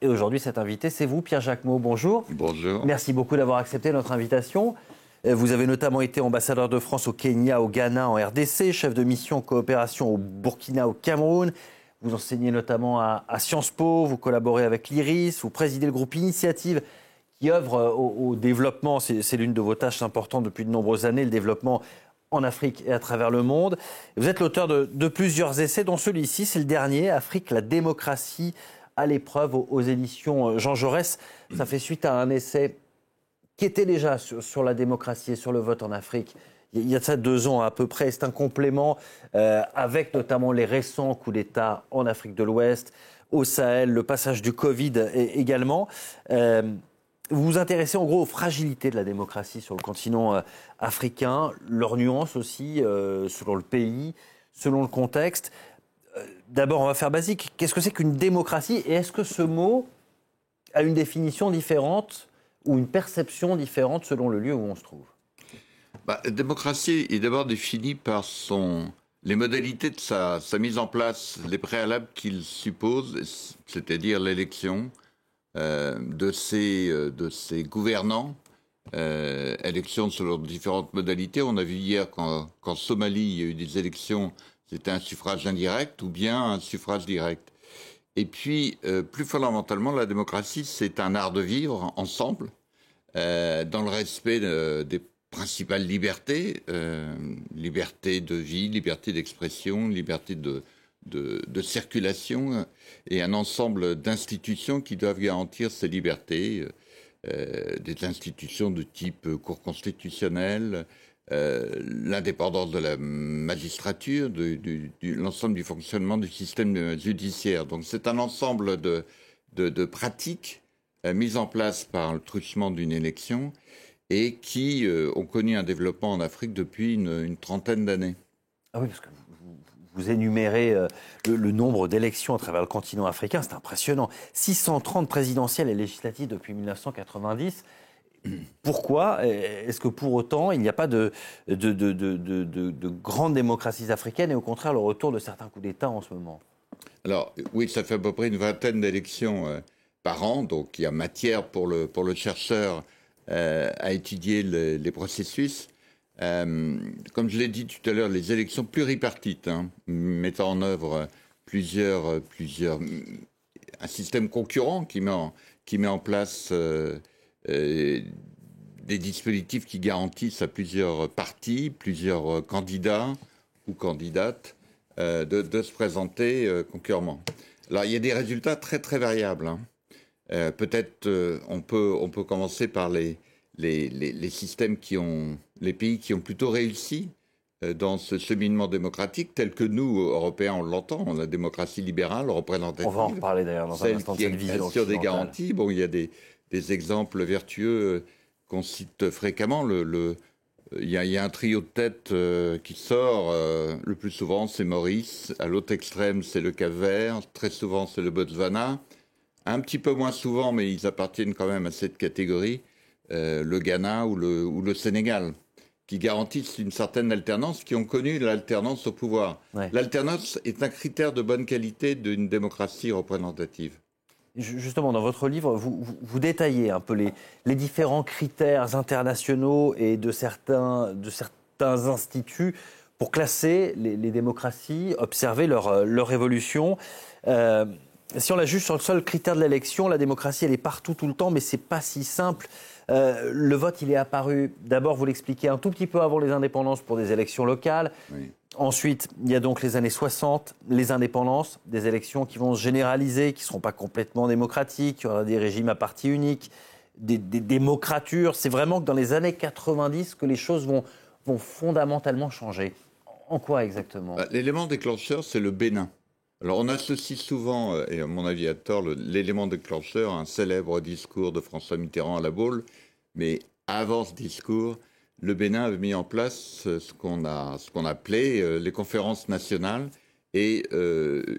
Et aujourd'hui, cet invité, c'est vous, Pierre Jacquemot. Bonjour. Bonjour. Merci beaucoup d'avoir accepté notre invitation. Vous avez notamment été ambassadeur de France au Kenya, au Ghana, en RDC, chef de mission coopération au Burkina, au Cameroun. Vous enseignez notamment à Sciences Po, vous collaborez avec l'IRIS, vous présidez le groupe Initiative qui œuvre au développement. C'est l'une de vos tâches importantes depuis de nombreuses années, le développement en Afrique et à travers le monde. Vous êtes l'auteur de plusieurs essais, dont celui-ci, c'est le dernier, Afrique, la démocratie à l'épreuve, aux éditions Jean Jaurès. Ça fait suite à un essai qui était déjà sur la démocratie et sur le vote en Afrique. Il y a de ça 2 ans à peu près. C'est un complément avec notamment les récents coups d'État en Afrique de l'Ouest, au Sahel, le passage du Covid également. Vous vous intéressez en gros aux fragilités de la démocratie sur le continent africain, leurs nuances aussi, selon le pays, selon le contexte. D'abord, on va faire basique. Qu'est-ce que c'est qu'une démocratie? Et est-ce que ce mot a une définition différente ou une perception différente selon le lieu où on se trouve? Démocratie est d'abord définie par les modalités de sa mise en place, les préalables qu'il suppose, c'est-à-dire l'élection de ses gouvernants, élections selon différentes modalités. On a vu hier qu'en Somalie, il y a eu des élections, c'était un suffrage indirect ou bien un suffrage direct. Et puis, plus fondamentalement, la démocratie, c'est un art de vivre ensemble, dans le respect des principales libertés, liberté de vie, liberté d'expression, liberté de circulation, et un ensemble d'institutions qui doivent garantir ces libertés, des institutions de type Cour constitutionnelle, l'indépendance de la magistrature, l'ensemble du fonctionnement du système judiciaire. Donc c'est un ensemble de pratiques mises en place par le truchement d'une élection et qui ont connu un développement en Afrique depuis une trentaine d'années. Ah oui, parce que vous énumérez le nombre d'élections à travers le continent africain, c'est impressionnant. 630 présidentielles et législatives depuis 1990. Pourquoi est-ce que pour autant il n'y a pas de grandes démocraties africaines et au contraire le retour de certains coups d'État en ce moment? Alors oui, ça fait à peu près une vingtaine d'élections par an, donc il y a matière pour le chercheur à étudier les processus. Comme je l'ai dit tout à l'heure, les élections pluripartites, mettant en œuvre un système concurrent qui met en place des dispositifs qui garantissent à plusieurs partis, plusieurs candidats ou candidates de se présenter concurremment. Alors, il y a des résultats très, très variables. Peut-être on peut commencer par les systèmes les pays qui ont plutôt réussi dans ce cheminement démocratique, tel que nous, Européens, on l'entend, la démocratie libérale, représentative. On va en reparler d'ailleurs dans un instant de cette vision sur des garanties. Bon, il y a des exemples vertueux qu'on cite fréquemment. Il y a un trio de tête qui sort le plus souvent, c'est Maurice. À l'autre extrême, c'est le Cap-Vert. Très souvent, c'est le Botswana. Un petit peu moins souvent, mais ils appartiennent quand même à cette catégorie, le Ghana ou le Sénégal, qui garantissent une certaine alternance, qui ont connu l'alternance au pouvoir. Ouais. L'alternance est un critère de bonne qualité d'une démocratie représentative. Justement, dans votre livre, vous détaillez un peu les différents critères internationaux et de certains instituts pour classer les démocraties, observer leur évolution. Si on la juge sur le seul critère de l'élection, la démocratie, elle est partout, tout le temps, mais c'est pas si simple. Le vote, il est apparu, d'abord, vous l'expliquez, un tout petit peu avant les indépendances pour des élections locales. Oui. Ensuite, il y a donc les années 60, les indépendances, des élections qui vont se généraliser, qui ne seront pas complètement démocratiques, il y aura des régimes à parti unique, des démocratures. C'est vraiment que dans les années 90 que les choses vont fondamentalement changer. En quoi exactement ? L'élément déclencheur, c'est le Bénin. Alors on associe souvent, et à mon avis à tort, l'élément déclencheur à un célèbre discours de François Mitterrand à La Baule, mais avant ce discours, le Bénin avait mis en place ce qu'on appelait les conférences nationales, et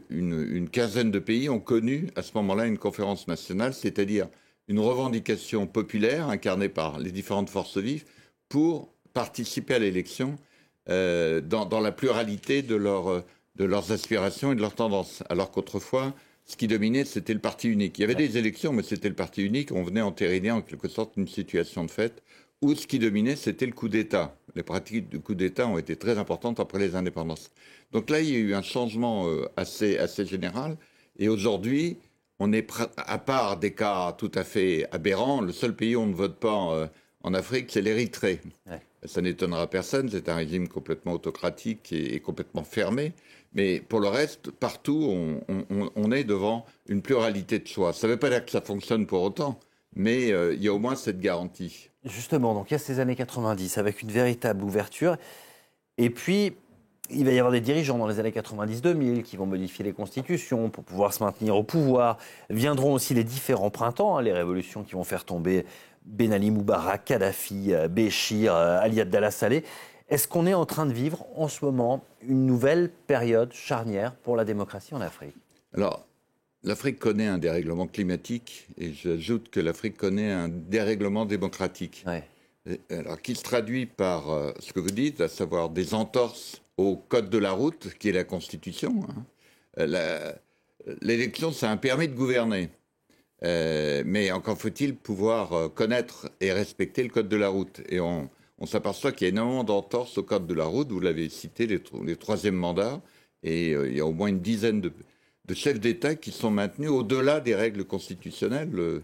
une quinzaine de pays ont connu à ce moment-là une conférence nationale, c'est-à-dire une revendication populaire incarnée par les différentes forces vives pour participer à l'élection dans la pluralité de leurs aspirations et de leurs tendances. Alors qu'autrefois, ce qui dominait, c'était le parti unique. Il y avait des élections, mais c'était le parti unique. On venait entériner en quelque sorte une situation de fait où ce qui dominait, c'était le coup d'État. Les pratiques du coup d'État ont été très importantes après les indépendances. Donc là, il y a eu un changement assez général. Et aujourd'hui, on est, à part des cas tout à fait aberrants, le seul pays où on ne vote pas en Afrique, c'est l'Érythrée. Ouais. Ça n'étonnera personne, c'est un régime complètement autocratique et complètement fermé. Mais pour le reste, partout, on est devant une pluralité de choix. Ça ne veut pas dire que ça fonctionne pour autant, mais il y a au moins cette garantie. Justement, donc il y a ces années 90 avec une véritable ouverture. Et puis, il va y avoir des dirigeants dans les années 90-2000 qui vont modifier les constitutions pour pouvoir se maintenir au pouvoir. Viendront aussi les différents printemps, les révolutions qui vont faire tomber Ben Ali Moubarak, Kadhafi, Béchir, Ali Abdallah Saleh. Est-ce qu'on est en train de vivre en ce moment une nouvelle période charnière pour la démocratie en Afrique ? Alors, l'Afrique connaît un dérèglement climatique et j'ajoute que l'Afrique connaît un dérèglement démocratique. Ouais. Alors, qui se traduit par ce que vous dites, à savoir des entorses au code de la route, qui est la Constitution. L'élection, c'est un permis de gouverner. Mais encore faut-il pouvoir connaître et respecter le code de la route. Et on s'aperçoit qu'il y a énormément d'entorses au code de la route. Vous l'avez cité, les troisièmes mandats. Et il y a au moins une dizaine de chefs d'État qui sont maintenus au-delà des règles constitutionnelles.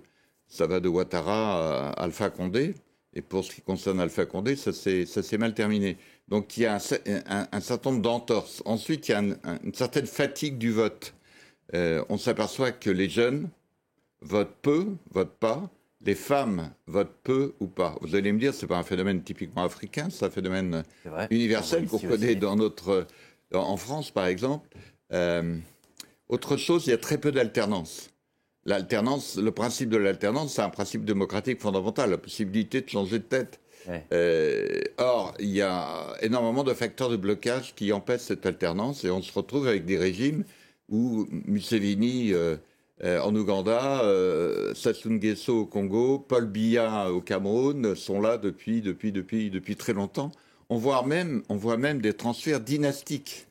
Ça va de Ouattara à Alpha Condé. Et pour ce qui concerne Alpha Condé, ça s'est mal terminé. Donc il y a un certain nombre d'entorses. Ensuite, il y a une certaine fatigue du vote. On s'aperçoit que les jeunes votent peu, votent pas. Les femmes votent peu ou pas. Vous allez me dire, c'est pas un phénomène typiquement africain, c'est un phénomène universel qu'on connaît en France, par exemple. Autre chose, il y a très peu d'alternance. L'alternance, le principe de l'alternance, c'est un principe démocratique fondamental, la possibilité de changer de tête. Ouais. Or, il y a énormément de facteurs de blocage qui empêchent cette alternance et on se retrouve avec des régimes où Museveni en Ouganda, Sassou Nguesso au Congo, Paul Biya au Cameroun sont là depuis très longtemps. On voit même des transferts dynastiques.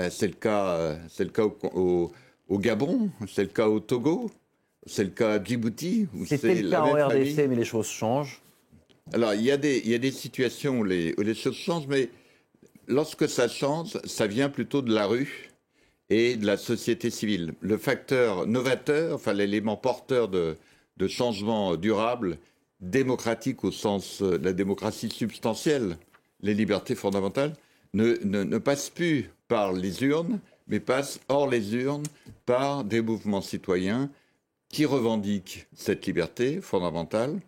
C'est le cas au Gabon, c'est le cas au Togo, c'est le cas à Djibouti. C'était le cas en RDC, mais les choses changent. Alors, il y a des situations où les choses changent, mais lorsque ça change, ça vient plutôt de la rue et de la société civile. Le facteur novateur, enfin l'élément porteur de changement durable, démocratique au sens de la démocratie substantielle, les libertés fondamentales, ne passe plus par les urnes, mais passe hors les urnes par des mouvements citoyens qui revendiquent cette liberté fondamentale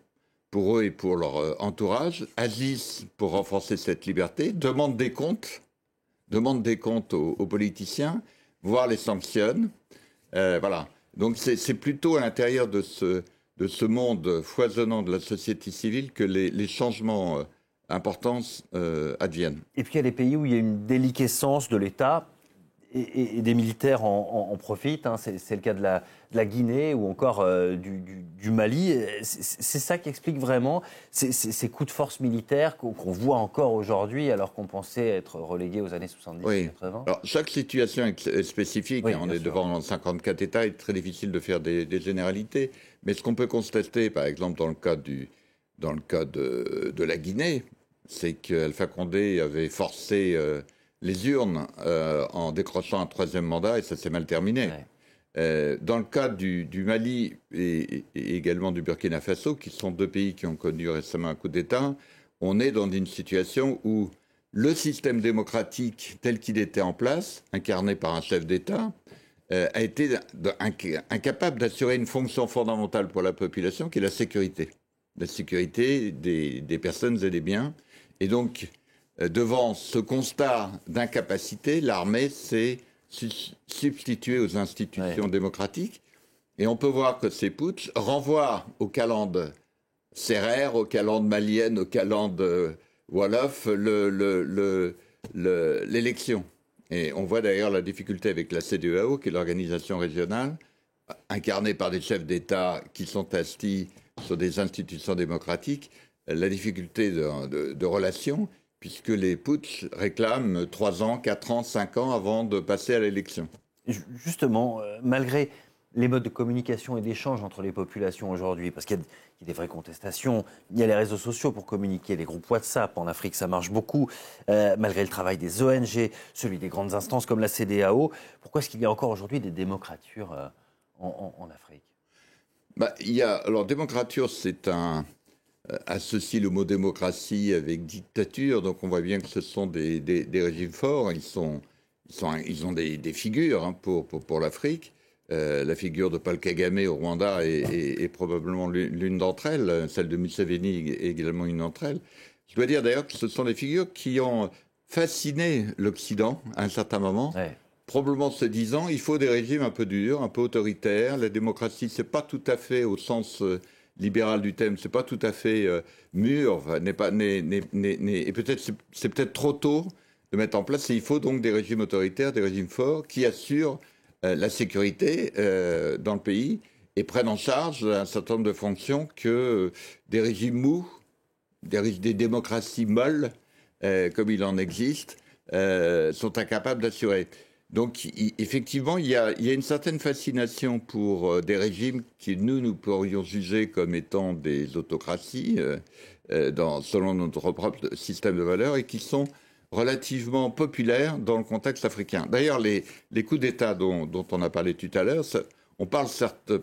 pour eux et pour leur entourage, agissent pour renforcer cette liberté, demandent des comptes aux politiciens, voire les sanctionnent. Voilà. Donc c'est plutôt à l'intérieur de ce monde foisonnant de la société civile que les changements importants adviennent. Et puis il y a des pays où il y a une déliquescence de l'État et des militaires en profitent. Hein. C'est le cas de la Guinée ou encore du Mali. C'est ça qui explique vraiment ces coups de force militaires qu'on voit encore aujourd'hui, alors qu'on pensait être relégués aux années 70 oui. 80. Alors, chaque situation est spécifique. Oui, on est devant 54 États. Il est très difficile de faire des généralités. Mais ce qu'on peut constater, par exemple, dans le cas de la Guinée, c'est qu'Alpha Condé avait forcé les urnes en décrochant un troisième mandat et ça s'est mal terminé. Ouais. Dans le cas du Mali et également du Burkina Faso, qui sont deux pays qui ont connu récemment un coup d'État, on est dans une situation où le système démocratique tel qu'il était en place, incarné par un chef d'État, a été incapable d'assurer une fonction fondamentale pour la population qui est la sécurité. La sécurité des personnes et des biens. Et donc, devant ce constat d'incapacité, l'armée s'est substituée aux institutions démocratiques. Et on peut voir que ces putschs renvoient aux calendes sérères, aux calendes maliennes, aux calendes wolof, l'élection. Et on voit d'ailleurs la difficulté avec la CEDEAO, qui est l'organisation régionale, incarnée par des chefs d'État qui sont assis sur des institutions démocratiques, la difficulté de relations, puisque les putschs réclament 3 ans, 4 ans, 5 ans avant de passer à l'élection. Justement, malgré les modes de communication et d'échange entre les populations aujourd'hui? Parce qu'il y a des vraies contestations. Il y a les réseaux sociaux pour communiquer, les groupes WhatsApp. En Afrique, ça marche beaucoup, malgré le travail des ONG, celui des grandes instances comme la CEDEAO. Pourquoi est-ce qu'il y a encore aujourd'hui des démocratures en Afrique? Alors, démocrature, c'est associe le mot démocratie avec dictature, donc on voit bien que ce sont des régimes forts. Ils ont des figures pour l'Afrique. La figure de Paul Kagame au Rwanda est probablement l'une d'entre elles. Celle de Museveni est également une d'entre elles. Je dois dire d'ailleurs que ce sont des figures qui ont fasciné l'Occident à un certain moment. Ouais. Probablement se disant, il faut des régimes un peu durs, un peu autoritaires. La démocratie, c'est pas tout à fait au sens libéral du thème, c'est pas tout à fait mûr, et peut-être c'est peut-être trop tôt de mettre en place. Et il faut donc des régimes autoritaires, des régimes forts qui assurent la sécurité dans le pays et prennent en charge un certain nombre de fonctions que des régimes mous, des démocraties molles, comme il en existe, sont incapables d'assurer. Donc, effectivement, il y a une certaine fascination pour des régimes qui, nous pourrions juger comme étant des autocraties, selon notre propre système de valeurs, et qui sont relativement populaires dans le contexte africain. D'ailleurs, les coups d'État dont on a parlé tout à l'heure, on parle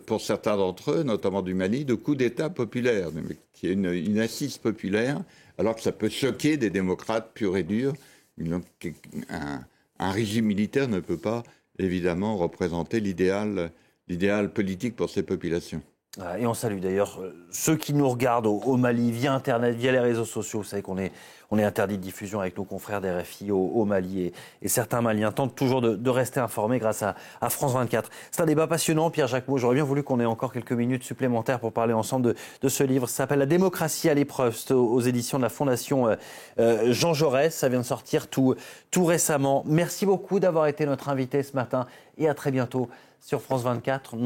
pour certains d'entre eux, notamment du Mali, de coups d'État populaires, qui est une assise populaire, alors que ça peut choquer des démocrates purs et durs. Un régime militaire ne peut pas, évidemment, représenter l'idéal politique pour ces populations. Et on salue d'ailleurs ceux qui nous regardent au Mali via Internet, via les réseaux sociaux. Vous savez qu'on est interdit de diffusion avec nos confrères d'RFI au Mali. Et certains Maliens tentent toujours de rester informés grâce à France 24. C'est un débat passionnant, Pierre-Jacques Meau. J'aurais bien voulu qu'on ait encore quelques minutes supplémentaires pour parler ensemble de ce livre. Ça s'appelle « La démocratie à l'épreuve », aux éditions de la Fondation Jean Jaurès. Ça vient de sortir tout récemment. Merci beaucoup d'avoir été notre invité ce matin et à très bientôt sur France 24.